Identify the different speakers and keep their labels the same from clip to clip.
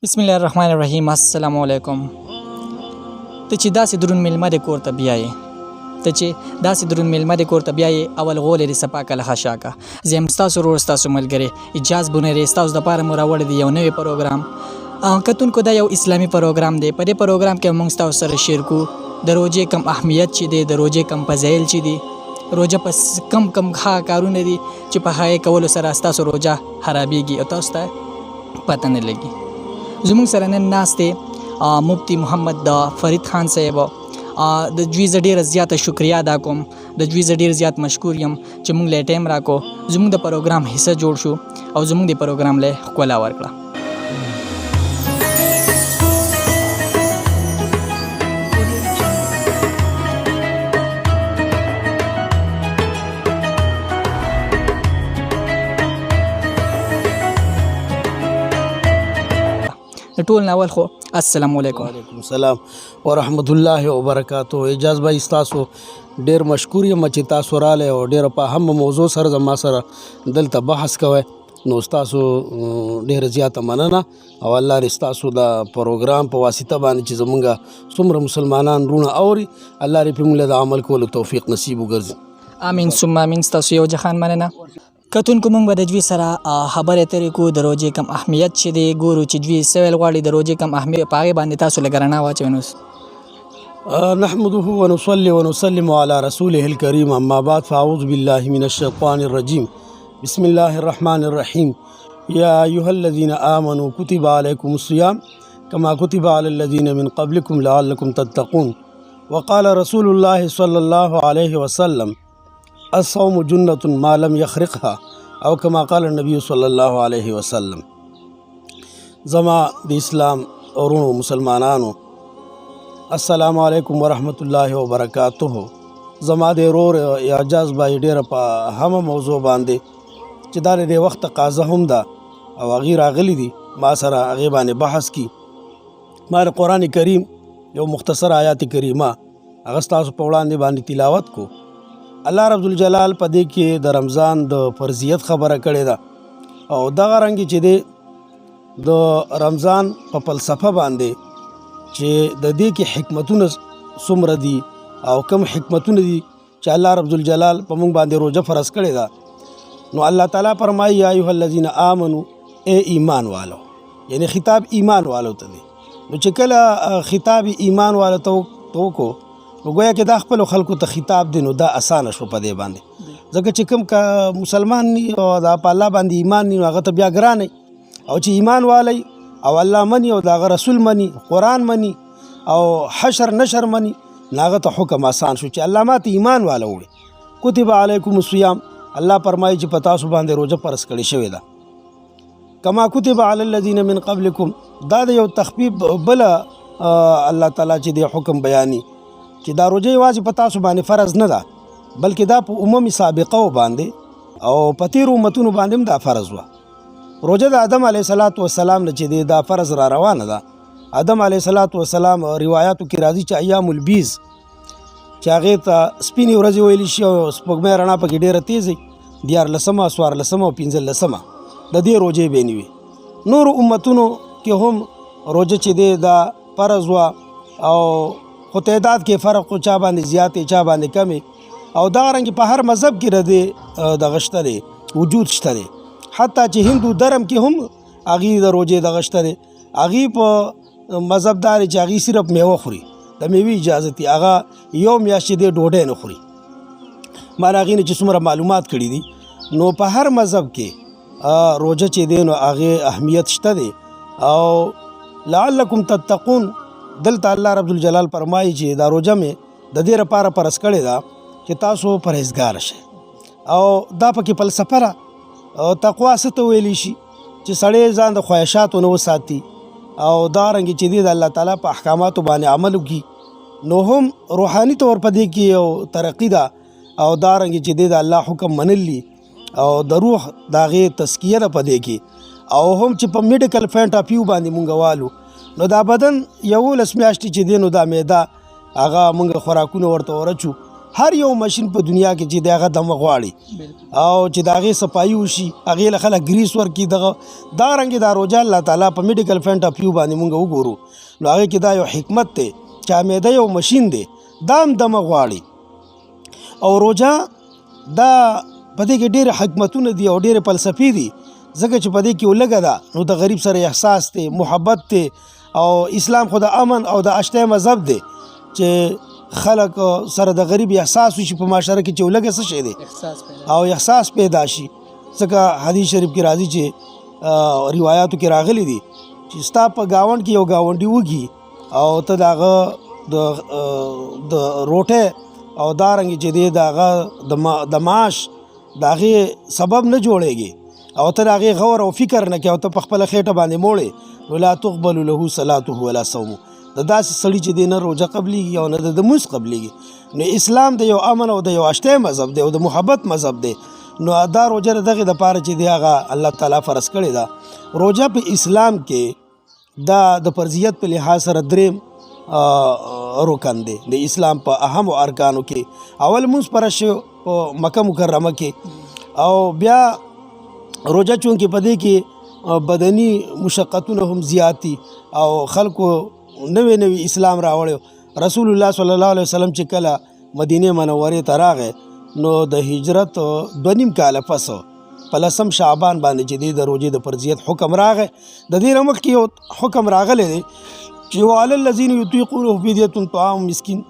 Speaker 1: بسم الله الرحمن الرحیم. السلام علیکم. ته چې داسې درون میلمه د کور ته بیایې اول غول یې د صفا کله خشاکه زه یم ستاسو ورور ستاسو ملګری اجاز بونیری ستاسو دپاره مو راوړی دی یو نوی پروګرام. کتونکو دا یو اسلامي پروګرام دی. په دې پروګرام کې موږ ستاسو سره شیر کوو د روژې کم اهمیت چې دی، د روژې کم فضایل چې دي، روژه په کم ښه کارونه دي چې په هغې کولو سره ستاسو روژه خرابېږي او تاسو ته پته نه لګي. زموږ سره نن ناست دی مفتی محمد فرید خان صاحب. د دوی زه ډېره زیاته شکریه ادا کوم، د دوی زه ډېر زیات مشکور یم چې موږ له ټایم راکو، زموږ د پروګرام حصه جوړ شو او زموږ د پروګرام له ښکلا ورکړه. ټول ناول خو السلام علیکم.
Speaker 2: وعلیکم السلام ورحمت الله وبرکاتو. اجاز بھائی تاسو ډیر مشکور یم چې تاسو رااله او ډیر په هم موضوع سره زما سره دلته بحث کوئ، نو تاسو ډیر زیاته مننه او الله دې تاسو د پروګرام په واسطه باندې چې زمونږ څومره مسلمانان رونه اوري الله دې په موږ له عمل کولو توفیق نصیب وګرځي.
Speaker 1: امین ثم امین. ستاسو یو جهان مننه. کتونکو موږ به د دوی سره خبرې اترې کوو د روژې کم اهمیت چې دی، ګورو چې دوی څه ویل غواړي د روژې کم اهمیت، په هغې باندې تاسو لږ رڼا واچوئ.
Speaker 2: نحمده ونصلي ونسلم على رسوله الكريم اما بعد فاعوذ بالله من الشيطان الرجيم بسم الله الرحمن الرحيم يا أيها الذين آمنوا كتب عليكم الصيام كما كتب على الذين من قبلكم لعلكم تتقون وقال رسول الله صلى الله عليه وسلم الصوم جنة ما لم يخرقها او كما قال النبي صلى الله عليه وسلم. زما د اسلام اورونو مسلمانانو السلام علیکم ورحمت الله وبرکاتہ. زما د ورور اعجاز بھائی ډیره په هم موضوع باندې چې دا د وخت تقاضا هم ده او هغې راغلی دي ما سره هغې باندې بحث کی. ما د قرآن کریم یو مختصر آیات کریمه هغه ستاسو په وړاندې باندې تلاوت کو. الله رب الجلال په دې کې د رمضان د فرضیت خبره کړې ده او دغه رنګ چې دی د رمضان په فلسفه باندې چې د دې کې حکمتونه څومره دي او کم حکمتونه دي چې الله رب الجلال په موږ باندې روزه فرض کړې ده. نو الله تعالی فرمایي یا ایها الذین آمنو، اے ایمان والو، یعنی خطاب ایمان والو ته دی. نو چې کله خطاب ایمان والو ته وکړو نو گویا کې دا خپل خلکو ته خطاب دی، نو دا اسانه شو په دې باندې، ځکه چې کوم مسلمان ني او دا په الله باندې ایمان ني هغه ته بیا ګران او چې ایمان والی او الله مني او دا رسول مني، قرآن مني او حشر نشر مني، هغه ته حکم آسان شو چې الله ماته ایمان والا وړي. کتب علیکم الصیام، الله فرمایي چې په تاسو باندې روزه فرض کړې شوې ده. کما کتب علی الذین من قبلکم، دا د یو تخفیف بل الله تعالی چې د حکم بیاني چې دا روزه یوازې په تاسو باندې فرض نه ده بلکې دا په عمومي سابقه باندې او په تیرو امتونو باندې هم دا فرض وه. روزه د آدم علیه السلام نه چې دا فرض را روانه ده. آدم علیه السلام روایاتو کې راځي چې ایام البیض چې هغې ته سپینې ورځې ویلی شي او سپوږمۍ رڼا پکې ډېره تیز وي، 14 14 او 15 د دې روزې بینې وي. نورو امتونو کې هم روزه چې دی دا فرض وه او خو تعداد کې فرق خو چا باندې زیات چا باندې کم او دا رنګ په هر مذهب کې ردې دغه شته دی، وجود شته دی. حتی چې هندو درم کې هم هغې د روزې دغه شته دی، هغې په مذهب دار چې هغې صرف میوه خوري، د میوې اجازه دي، هغه یو میاشت چې دی ډوډۍ نه خوري. ما د هغې نه چې څومره معلومات کړي دي، نو په هر مذهب کې روزه چې دی نو هغې اهمیت شته دی. او لعلکم تتقون، دلته الله رب الجلال فرمایي چې دا روزه مې د دې لپاره فرض کړې ده چې تاسو پرهیزګار شئ. او دا پکې فلسفه ده. تقوا څه ته ویلی شي چې سړی ځان د خواهشاتو نه وساتي او دا رنګ چې دی د الله تعالی په احکاماتو باندې عمل وکړي، نو هم روحاني طور په دې کې یو ترقي ده او دا رنګ چې دی د الله حکم منلی او د روح د هغې تزکیه ده په دې کې. او هم چې په میډیکل پوینټ اف ویو باندې مونږ والو نو دا بدن 11 میاشتې چې دی نو دا معده هغه مونږ خوراکونه ورته ورچو هر یو ماشین په دنیا کې چې د هغه دمه غواړي او چې د هغې صفایي وشي هغې له خلک ګریس ورکړي دغه دا رنګې دا روژه الله تعالی په میډیکل پوینټ اف ویو باندې مونږ وګورو نو هغې کې دا یو حکمت دی چې معده یو ماشین دی دا هم دمه غواړي او روژه دا په دې کې ډېرې حکمتونه دي او ډېرې فلسفې دي ځکه چې په دې کې ولګه ده نو د غریب سره احساس دی محبت دی او اسلام خو د امن او د اشتهای مذهب دی چې خلک سره د غریب احساس وشي په معاشره کې چې ولګه څه شی دی او احساس پیدا شي ځکه حدیث شریف کې راځي چې روایاتو کې راغلی دي چې ستا په ګاونډ کې یو ګاونډي وږي او ته د هغه د روټۍ او دارنګې چې دی د هغه د معاش د هغې سبب نه جوړېږي او ته د هغې غور او فکر نه کوې او ته په خپله خېټه باندې موړې نو لا تقبل له صلاته ولا صومه د داسې سړي چې دی نه روژه قبلیږي او نه د لمونځ قبلیږي نو اسلام د یو امن او د یو اشتهای مذهب دی او د محبت مذهب دی نو دا روژه د دغې دپاره چې دی هغه الله تعالی فرض کړې ده روژه په اسلام کې دا د فرضیت په لحاظ سره دریم رکن دی د اسلام په اهمو ارکانو کې اول لمونځ فرض شو په مکه مکرمه کې او بیا روژه چونکې په دې کې بدني مشقتونه هم زیات دي او خلکو نوې نوې اسلام راوړی رسول الله صلی الله علیه وسلم چې کله مدینه منورې ته راغی نو د هجرت 2.5 کاله پس په 10 شعبان باندې چې د روژې د فرضیت حکم راغی د دې نه مخکې یو حکم راغلی دی چې وعلى الذین یطیقونه فدیة طعام مسکین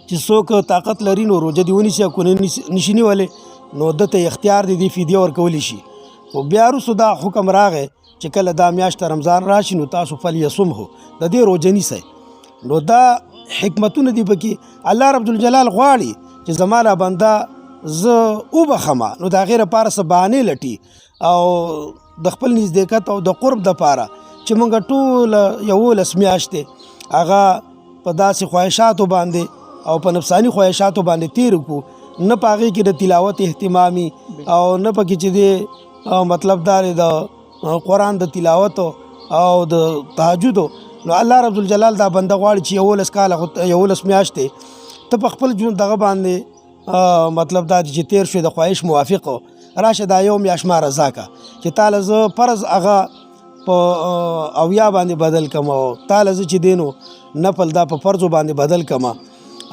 Speaker 2: چې څوک طاقت لري نو روژه دې ونیسي او که نشي نیولی نو دته اختیار دی فدیه ورکولی شي خو بیا وروسته دا حکم راغی چې کله دا میاشت رمضان راشي نو تاسو فلیصمه د دې روژه نیسئ نو دا حکمتونه دي پکې الله رب الجلال غواړي چې زما را بنده زه وبخمه نو د هغې لپاره څه بهانې لټي او د خپل نزدېکت او د قرب دپاره چې مونږ ټول 11 میاشتې هغه په داسې خواهشاتو باندې او په نفساني خواهشاتو باندې تیر کړو نه په هغې کې د تلاوت اهتمامي او نه پکې چې دی مطلب دا د قرآن د تلاوت او د تهجد نو الله رب الجلال دا بنده غواړي چې 11 کاله 11 میاشتې ته په خپل ژوند دغه باندې مطلب دا چې تیر شوی د خواهش موافق راشه دا یو میاشت ما رضا کا چې تعالی زه فرض هغه په اویا باندې بدل کم او تعالی زه چې دینو نفل دا په فرضو باندې بدل کم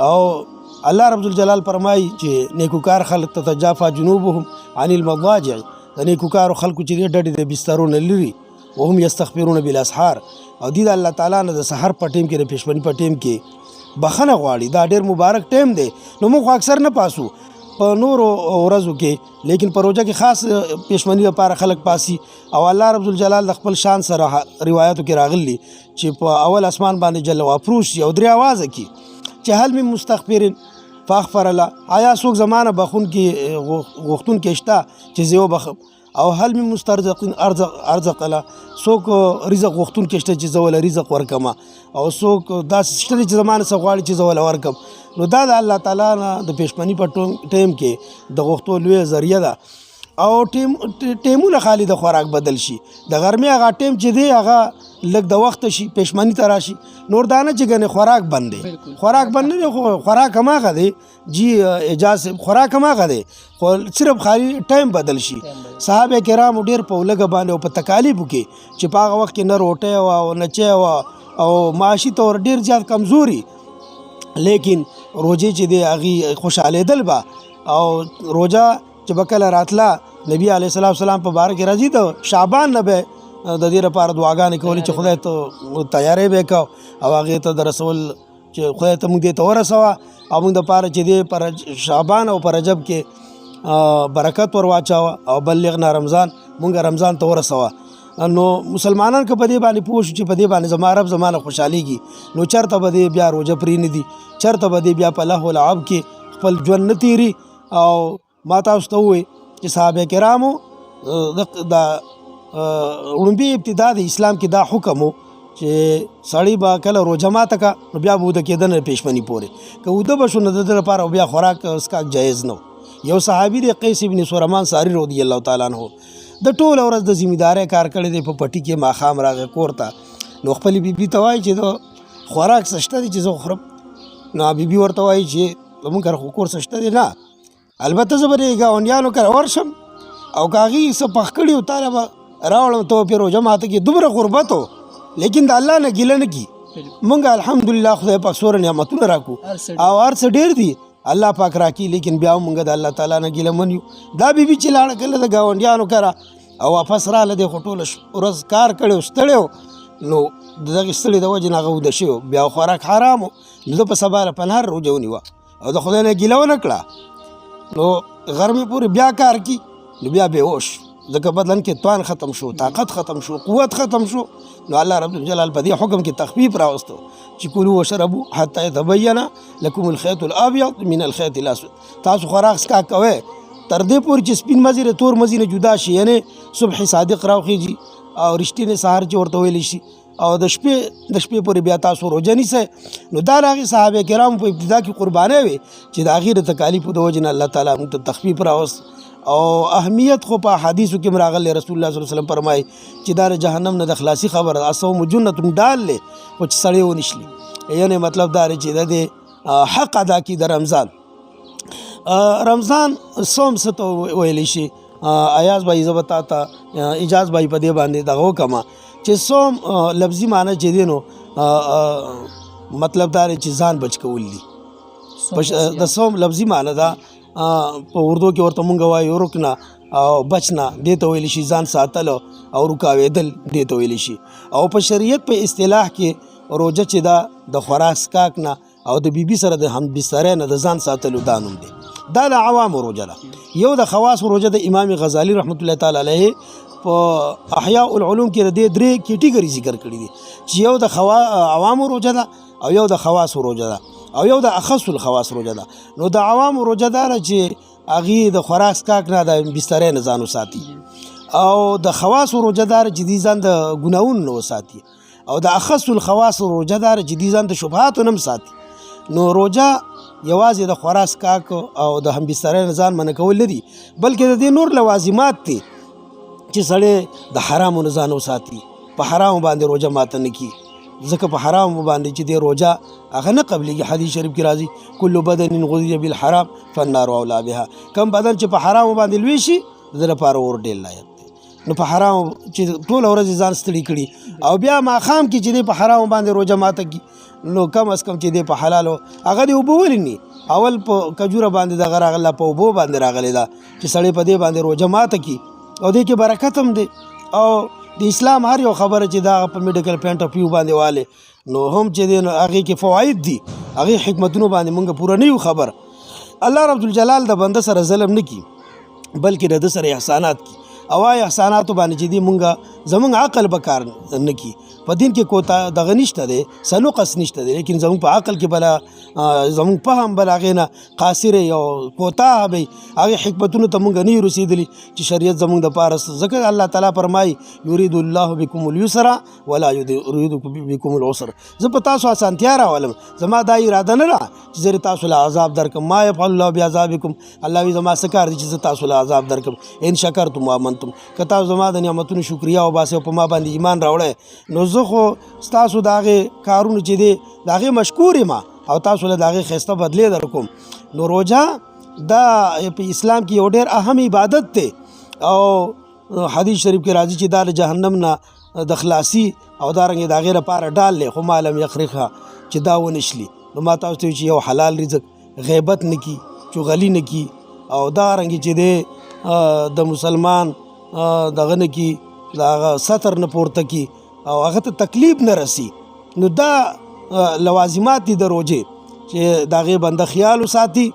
Speaker 2: او الله رب الجلال فرمایي چې نیکوکار خلق تتجافا جنوبهم عن المضاجع د نیکوکارو خلکو چې دی ډډې د بسترو نه لري وهم یستغفرون بالاسحار او دی د الله تعالی نه د سحر په ټیم کې د پېشمني په ټیم کې بخښنه غواړي دا ډېر مبارک ټیم دی نو موږ خو اکثر نه پاسو په نورو ورځو کې لیکن په روژه کې خاص پېشمني لپاره خلک پاسي او الله رب الجلال د خپل شان سره روایاتو کې راغلي چې په اول اسمان باندې جل وافروش او درې اوازه کې چې هل من مستغفرین فاغفر الله آیا څوک زمانه بخون کې غوښتون کې شته چې زه وبخم او هل من مسترزقین ارزق الله څوک رزق غوښتون کې شته چې زه ول رزق ورکم او څوک داسې شته چې زمانه څه غواړي چې زه ول ورکم نو دا د الله تعالی نه د پېشمني په ټیم کې د غوښتو لوی ذریعہ ده او ټیمونه خالی د خوراک بدل شي د غرمې هغه ټیم چې دی هغه لږ د وخت شي پېشمني ته راشي نور دانه چې ګنې خوراک بند دی خوراک بند نه دی خو خوراک هماغه دی جی اجازه خوراک هماغه دی خو صرف خالی ټایم بدل شي صحابه کرام ډېر په لږه باندې او په تکالیفو کې چې په هغه وخت کې نه روټۍ وه او نه چای وه او معاشي طور ډېر زیات کمزوري لیکن روژې چې دی هغې خوشحالېدل به او روژه چې به کله راتله نبی علیه السلام په باره کې راځي د شعبان نه به د دې لپاره دعاګانې کولې چې خدای ته تیاری به کو او هغې ته د رسول چې خدای ته موږ دې ته ورسوه او موږ دپاره چې دی پر شعبان او پر رجب کې برکت ور واچوه او بلغنا رمضان موږ رمضان ته ورسوه نو مسلمانان که په دې باندې پوه شو چې په دې باندې زما رب زمانه خوشحالېږي نو چېرته به دې بیا روژه پرېنږدي چېرته به دې بیا په لهو لعب کې خپل ژوند نه تېري او ما تاسو ته ووایي چې صحابه کرامو د وړومبي ابتدا د اسلام کې دا حکم و چې سړی به کله روژه ماته کا نو بیا به اوده کېده نه پېشمني پورې که اوده به شو نو د ده لپاره بیا خوراک څښاک جایز نه یو صحابي دی قیس ابن سورمان ساری رضی الله تعالی عنه د ټوله ورځ د ذمېدارۍ کار کړی دی په پټي کې ماښام راغی کور ته نو خپلې بیبي ته وایي چې د خوراک څه شته دی چې زه وخورم نو بیبي ورته وایي چې زمونږ کره خو کور څه شته دی نه. البته زه به د ګاونډیانو کره ورشم او که هغې څه پخ کړي و تاله به راوړم ته به پرې روژه ماته کړي. دومره غربت و لیکن د الله نه ګیله نه کي. مونږ الحمدلله خدای پاک څومره نعمتونه راکړو او هر څه ډېر دي الله پاک راکړي، لیکن بیا هم مونږ د الله تعالی نه ګیله من یو. دا بیبي چې لاړه کله د ګاونډیانو کره او واپس راله دی خو ټوله ورځ کار کړی و ستړی و، نو د دغې ستړي د وجې نه هغه وده شوی و، بیا خوراک حرام و. نو زه په سبا له پنهار روژه ونیوه او د خدای نه ګیله ونه کړه. نو غرمې پورې بیا کار کی نو بیا بېهوش، ځکه بدن کې توان ختم شو، طاقت ختم شو، قوت ختم شو. نو الله رب الجلال په دې حکم کې تخفیف راوستو چې کلوا وشربوا حتی یتبین لکم الخیط الابیض من الخیط الاسود. تاسو خوراک څښاک کوئ تر دې پورې چې سپین مزي له تور مزي نه جدا شي، یعنې صبح صادق راوخیږي او رښتینی سهار چې ورته ویلی شي، او د شپې پورې بیا تاسو روژه نیسئ. نو دا د هغې صحابه کرامو په ابتدا کې قربانۍ وې چې د هغې د تکالیفو د وجې نه الله تعالی موږ ته تخفیف راوست. او اهمیت خو په حدیثو کې راغلی، رسول الله صلی الله علیه وسلم فرمایي چې دا د جهنم نه د خلاصي خبره ده. الصوم جنة ډال دی خو چې سړی ونیشلي، یعنې مطلب دا دی چې د حق ادا کړي د رمضان. رمضان صوم څه ته ویلی شي؟ ایاز بھائی زه به تا ته اجاز بھائی په دې باندې دغه وکړم چې صوم لفظي معنی چې دی نو مطلب دا دی چې ځان بچ کول دي. د صوم لفظي معنی ده په اردو کې ورته مونږ وایو رکنا او بچنا، دې ته ویلی شي ځان ساتل او رکاوېدل دې ته ویلی شي. او په شریعت په اصطلاح کې روژه چې ده د خوراک څښاک نه او د بیبي سره د هم بسترې نه د ځان ساتلو دا نوم دی. دا د عوامو روژه ده. یو د خواصو روژه د امام غزالی رحمت الله تعالی علیه په احیاء العلوم کې د دې 3 کیټیګري ذکر کړي دي چې یو د عوامو روژه ده او یو د خواصو روژه ده او یو د اخص الخواص روژه ده. نو د عوامو روژه داره چې هغې د خوراک څښاک نه د بسترې نه ځان وساتي، او د خواصو روژه داره چې دې ځان د ګناهونو نه وساتي، او د اخص الخواص روژه داره چې دې ځان د شبهاتو نه ساتي. نو روژه یوازې د خوراک څښاک او د هم بسترې نه ځان منع کول نه دي، بلکې د دې نور لوازمات دي چې سړی د حرامو نه ځان وساتي، په حرامو باندې روژه ماته نه کړي، ځکه په حرامو باندې چې د روژه هغه نه قبلېږي. حدیث شریف کې راځي کل بدن غذي بالحرام فالنار اولی بها. کم بدن چې په حرامو باندې لوی شي د لپاره اور ډېر لایق دی. نو په حرامو چې ټوله ورځ ځان ستړي کړي او بیا ماښام کې چې دی په حرامو باندې روژه ماته کړي، نو کم از کم چې دی په حلالو هغه دې اوبه ولیني. اول په کجوره باندې دغه راغله په اوبو باندې راغلی ده چې سړی په دې باندې روژه ماته کړي او دې کې برکت هم دی. او د اسلام هر یو خبره چې دا په میډیکل پوینټ اف ویو باندې واله نو هم چې دی نو هغې کې فواید دي، هغې حکمتونو باندې مونږ پوره نه یو خبر. الله رب الجلال د بنده سره ظلم نه کي بلکې د ده سره احسانات کي، او احساناتو باندې چې دی مونږ زمونږ عقل به کار نه کي. په دین کې کوتا دغه نشته دی، سنقص نشته دی، لیکن زمونږ په عقل کې بلا زمونږ فهم بل هغې نه قاصر او کوتاه به هغې حکمتونو ته مونږ نه یو رسېدلي چې شریعت زمونږ دپاره. ځکه الله تعالی فرمایي یرید الله بکم اليسر ولا یرید بکم العسر. زه په تاسو اسانتیا راولم، زما دا اراده نه ده چې زه تاسو له عذاب درکړم. ما یفعل الله بعذابکم، الله وایي زما څه کار دی چې زه تاسو له عذاب درکړم. ان شکرتم وامنتم، که تاسو زما د نعمتونو شکریا وباسئ او په ما باندې ایمان راوړئ نو زه خو ستاسو د هغې کارونو چې دی د هغې مشکور یم او تاسو له د هغې ښایسته بدلې در کوم. نو روژه دا په اسلام کې یو ډېر اهم عبادت دی، او حدیث شریف کې راځي چې دا د جهنم نه د خلاصي او دارنګې د هغې لپاره ډال دی، خو ما لم یخرقها چې دا ونشلي. نو ما تاسو ته چې یو حلال رزق، غیبت نه کي، چغلي نه کي، او دارنګې چې دی د مسلمان دغه نه کي، د هغه سطر نه پورته کي او هغه ته تکلیف نه رسی. نو دا لوازمات دي د روژې چې د هغې بنده خیال وساتي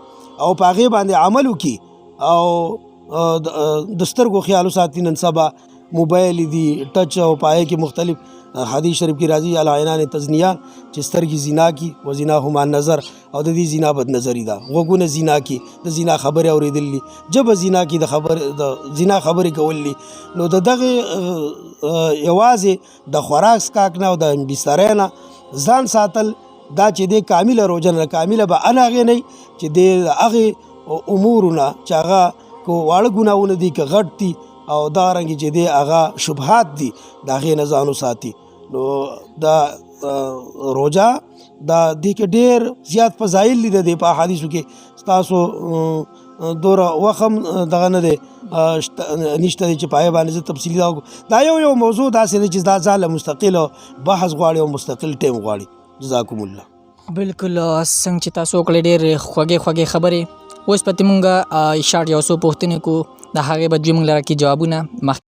Speaker 2: او په هغې باندې عمل وکړي، او د سترګو خیال وساتي. نن سبا موبایل دي، ټچ، او په هغې کې مختلف حدیث شریف کې راځي العینان تزنیان، چې سترګې زنا کی و زناهما نظر، او د دې زنا بد نظري ده. غوږونه زنا کی، د زنا خبرې اورېدل دي، ژبه زنا کی، د زنا خبرې کول دي. نو د دغې یوازې د خوراک څښاک نه او د بسترې نه ځان ساتل دا چې دی کامله روژه نه، کامله به ان هغې نه چې دی د هغې امورو نه چې هغه که واړه ګناهونه دي که غټ دي او دارنګې چې دی هغه شبهات دي د هغې نه ځان وساتي. نو دا روجا دا دې کې ډېر زیات فضایل دي د دې په احادیثو کې ستاسو دوره وخم دغه نه دی نشته دی چې پای باندې زه تفصیلي دا یو موضوع داسې دی چې دا ځاله مستقل بحث غواړي او مستقل ټیم غواړي. جزاکم الله.
Speaker 1: بالکل څنګه چې تاسو وکړې ډېرې خوږې خبرې. اوس پته مونږه شارټ یو څو پوښتنې کو د هغې به دوی مونږ لره کې جوابونه